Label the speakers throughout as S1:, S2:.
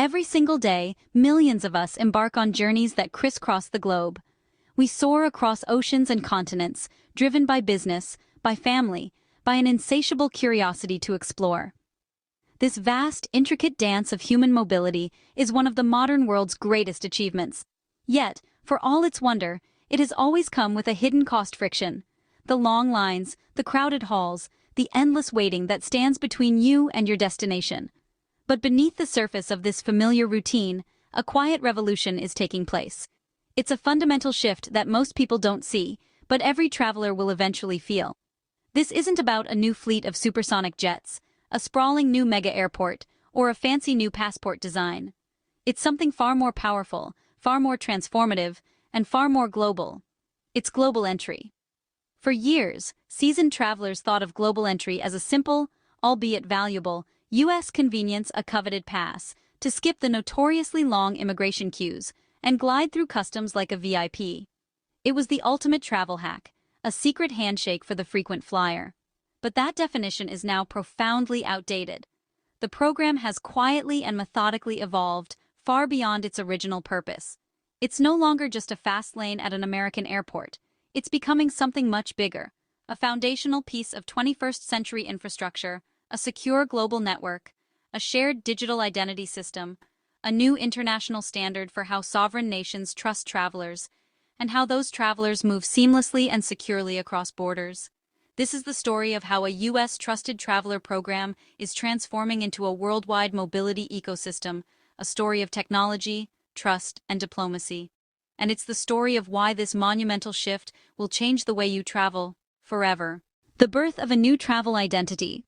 S1: Every single day, millions of us embark on journeys that crisscross the globe. We soar across oceans and continents, driven by business, by family, by an insatiable curiosity to explore. This vast, intricate dance of human mobility is one of the modern world's greatest achievements. Yet, for all its wonder, it has always come with a hidden cost: friction. The long lines, the crowded halls, the endless waiting that stands between you and your destination. But beneath the surface of this familiar routine, a quiet revolution is taking place. It's a fundamental shift that most people don't see, but every traveler will eventually feel. This isn't about a new fleet of supersonic jets, a sprawling new mega airport, or a fancy new passport design. It's something far more powerful, far more transformative, and far more global. It's global entry. For years, seasoned travelers thought of global entry as a simple, albeit valuable, U.S. convenience, a coveted pass, to skip the notoriously long immigration queues and glide through customs like a VIP. It was the ultimate travel hack, a secret handshake for the frequent flyer. But that definition is now profoundly outdated. The program has quietly and methodically evolved far beyond its original purpose. It's no longer just a fast lane at an American airport. It's becoming something much bigger, a foundational piece of 21st century infrastructure, a secure global network, a shared digital identity system, a new international standard for how sovereign nations trust travelers, and how those travelers move seamlessly and securely across borders. This is the story of how a U.S. Trusted Traveler program is transforming into a worldwide mobility ecosystem, a story of technology, trust, and diplomacy. And it's the story of why this monumental shift will change the way you travel forever. The birth of a new travel identity.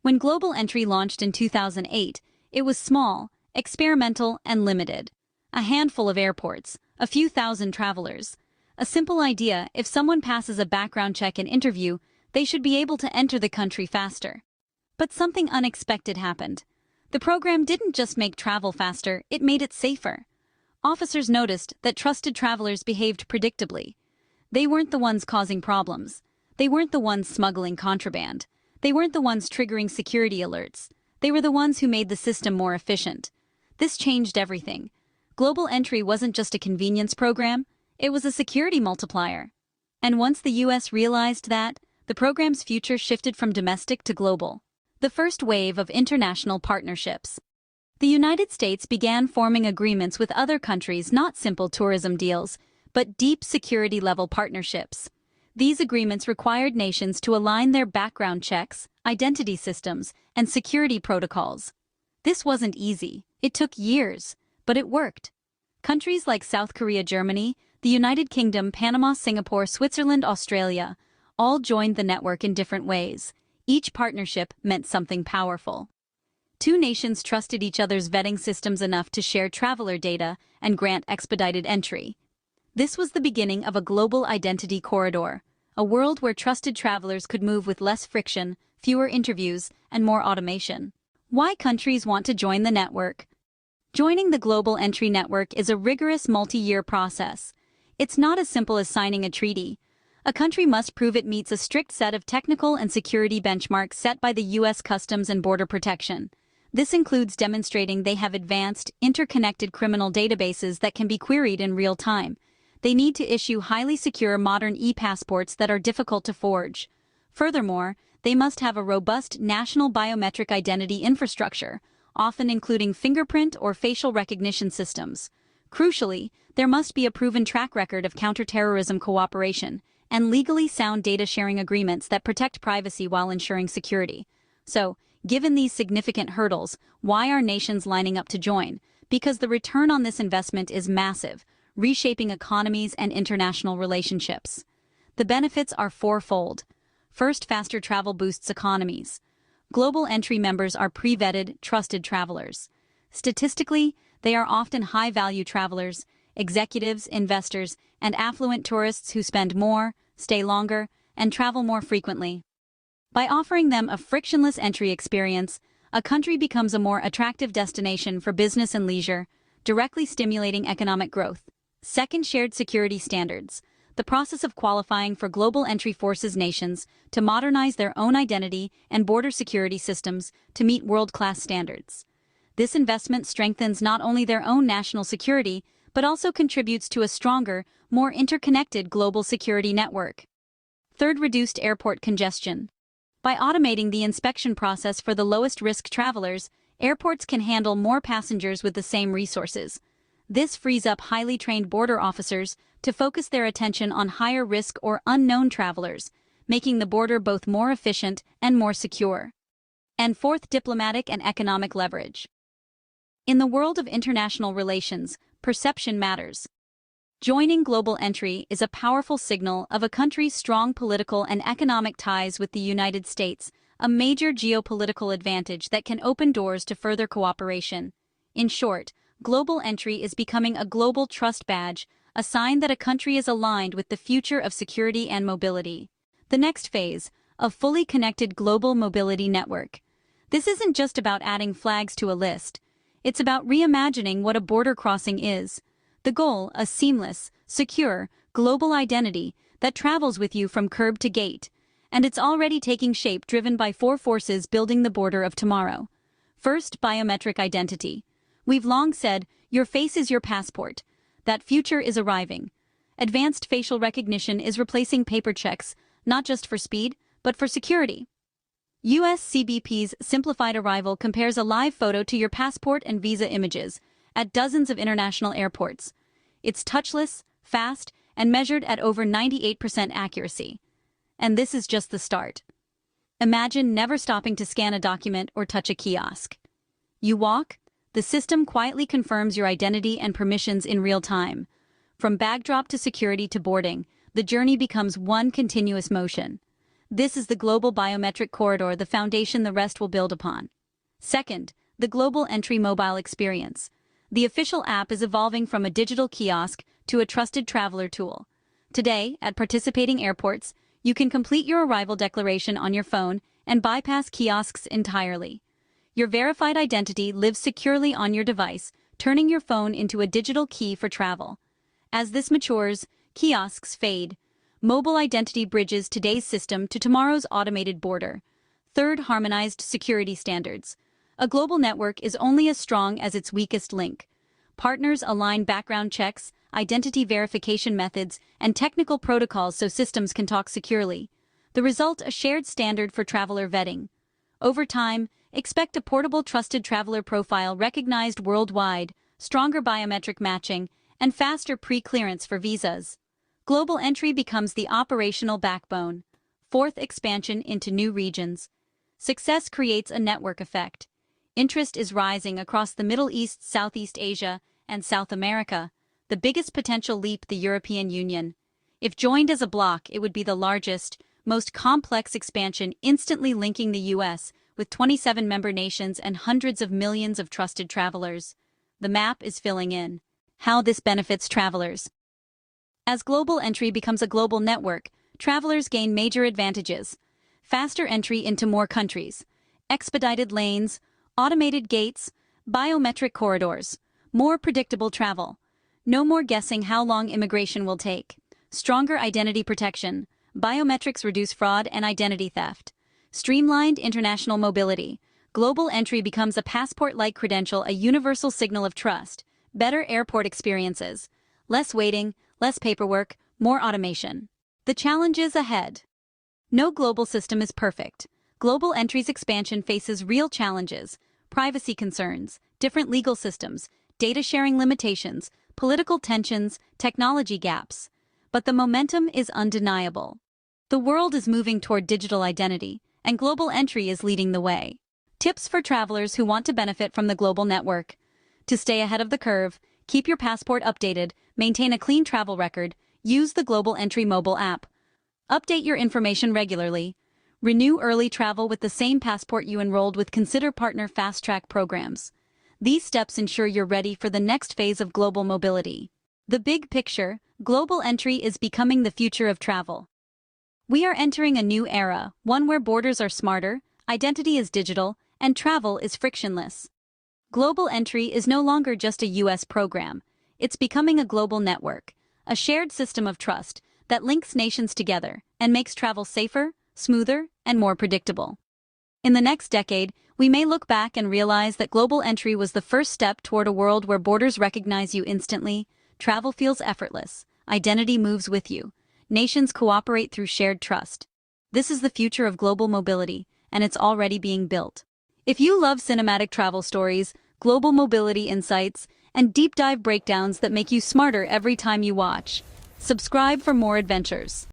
S1: When Global Entry launched in 2008, it was small, experimental, and limited. A handful of airports, a few thousand travelers. A simple idea: if someone passes a background check and interview, they should be able to enter the country faster. But something unexpected happened. The program didn't just make travel faster, it made it safer. Officers noticed that trusted travelers behaved predictably. They weren't the ones causing problems. They weren't the ones smuggling contraband. They weren't the ones triggering security alerts. They were the ones who made the system more efficient. This changed everything. Global Entry wasn't just a convenience program, it was a security multiplier. And once the U.S. realized that, the program's future shifted from domestic to global. The first wave of international partnerships. The United States began forming agreements with other countries, not simple tourism deals, but deep security-level partnerships. These agreements required nations to align their background checks, identity systems, and security protocols. This wasn't easy. It took years, but it worked. Countries like South Korea, Germany, the United Kingdom, Panama, Singapore, Switzerland, Australia, all joined the network in different ways. Each partnership meant something powerful. Two nations trusted each other's vetting systems enough to share traveler data and grant expedited entry. This was the beginning of a global identity corridor, a world where trusted travelers could move with less friction, fewer interviews, and more automation. Why countries want to join the network? Joining the Global Entry Network is a rigorous multi-year process. It's not as simple as signing a treaty. A country must prove it meets a strict set of technical and security benchmarks set by the U.S. Customs and Border Protection. This includes demonstrating they have advanced, interconnected criminal databases that can be queried in real time. They need to issue highly secure modern e-passports that are difficult to forge. Furthermore, they must have a robust national biometric identity infrastructure, often including fingerprint or facial recognition systems. Crucially, there must be a proven track record of counterterrorism cooperation and legally sound data-sharing agreements that protect privacy while ensuring security. So, given these significant hurdles, why are nations lining up to join? Because the return on this investment is massive, reshaping economies and international relationships. The benefits are fourfold. First, faster travel boosts economies. Global Entry members are pre-vetted, trusted travelers. Statistically, they are often high-value travelers, executives, investors, and affluent tourists who spend more, stay longer, and travel more frequently. By offering them a frictionless entry experience, a country becomes a more attractive destination for business and leisure, directly stimulating economic growth. Second, shared security standards. The process of qualifying for Global Entry forces nations to modernize their own identity and border security systems to meet world-class standards. This investment strengthens not only their own national security, but also contributes to a stronger, more interconnected global security network. Third, reduced airport congestion. By automating the inspection process for the lowest-risk travelers, airports can handle more passengers with the same resources. This frees up highly trained border officers to focus their attention on higher-risk or unknown travelers, making the border both more efficient and more secure. And fourth, diplomatic and economic leverage. In the world of international relations, perception matters. Joining global entry is a powerful signal of a country's strong political and economic ties with the United States, a major geopolitical advantage that can open doors to further cooperation. In short, global entry is becoming a global trust badge, a sign that a country is aligned with the future of security and mobility. The next phase, a fully connected global mobility network. This isn't just about adding flags to a list. It's about reimagining what a border crossing is. The goal, a seamless, secure, global identity that travels with you from curb to gate. And it's already taking shape, driven by four forces building the border of tomorrow. First, biometric identity. We've long said, your face is your passport. That future is arriving. Advanced facial recognition is replacing paper checks, not just for speed, but for security. US CBP's simplified arrival compares a live photo to your passport and visa images at dozens of international airports. It's touchless, fast, and measured at over 98% accuracy. And this is just the start. Imagine never stopping to scan a document or touch a kiosk. You walk, the system quietly confirms your identity and permissions in real time. From bag drop to security to boarding, the journey becomes one continuous motion. This is the global biometric corridor, the foundation the rest will build upon. Second, the global entry mobile experience. The official app is evolving from a digital kiosk to a trusted traveler tool. Today, at participating airports, you can complete your arrival declaration on your phone and bypass kiosks entirely. Your verified identity lives securely on your device, turning your phone into a digital key for travel. As this matures, kiosks fade. Mobile identity bridges today's system to tomorrow's automated border. Third, harmonized security standards. A global network is only as strong as its weakest link. Partners align background checks, identity verification methods, and technical protocols so systems can talk securely. The result, a shared standard for traveler vetting. Over time, expect a portable trusted traveler profile recognized worldwide, stronger biometric matching, and faster pre-clearance for visas. Global entry becomes the operational backbone. Fourth, expansion into new regions. Success creates a network effect. Interest is rising across the Middle East, Southeast Asia, and South America, the biggest potential leap the European Union. If joined as a bloc, it would be the largest, most complex expansion, instantly linking the US with 27 member nations and hundreds of millions of trusted travelers. The map is filling in. How this benefits travelers. As global entry becomes a global network, travelers gain major advantages. Faster entry into more countries, expedited lanes, automated gates, biometric corridors, more predictable travel. No more guessing how long immigration will take. Stronger identity protection. Biometrics reduce fraud and identity theft. Streamlined international mobility. Global entry becomes a passport-like credential, a universal signal of trust. Better airport experiences. Less waiting, less paperwork, more automation. The challenges ahead. No global system is perfect. Global entry's expansion faces real challenges. Privacy concerns, different legal systems, data sharing limitations, political tensions, technology gaps. But the momentum is undeniable. The world is moving toward digital identity, and global entry is leading the way. Tips for travelers who want to benefit from the global network. To stay ahead of the curve, keep your passport updated, maintain a clean travel record, use the Global Entry mobile app. Update your information regularly. Renew early travel with the same passport you enrolled with. Consider partner fast-track programs. These steps ensure you're ready for the next phase of global mobility. The big picture, global entry is becoming the future of travel. We are entering a new era, one where borders are smarter, identity is digital, and travel is frictionless. Global entry is no longer just a US program. It's becoming a global network, a shared system of trust that links nations together and makes travel safer, smoother, and more predictable. In the next decade, we may look back and realize that global entry was the first step toward a world where borders recognize you instantly, travel feels effortless, identity moves with you, nations cooperate through shared trust. This is the future of global mobility, and it's already being built. If you love cinematic travel stories, global mobility insights, and deep dive breakdowns that make you smarter every time you watch, subscribe for more adventures.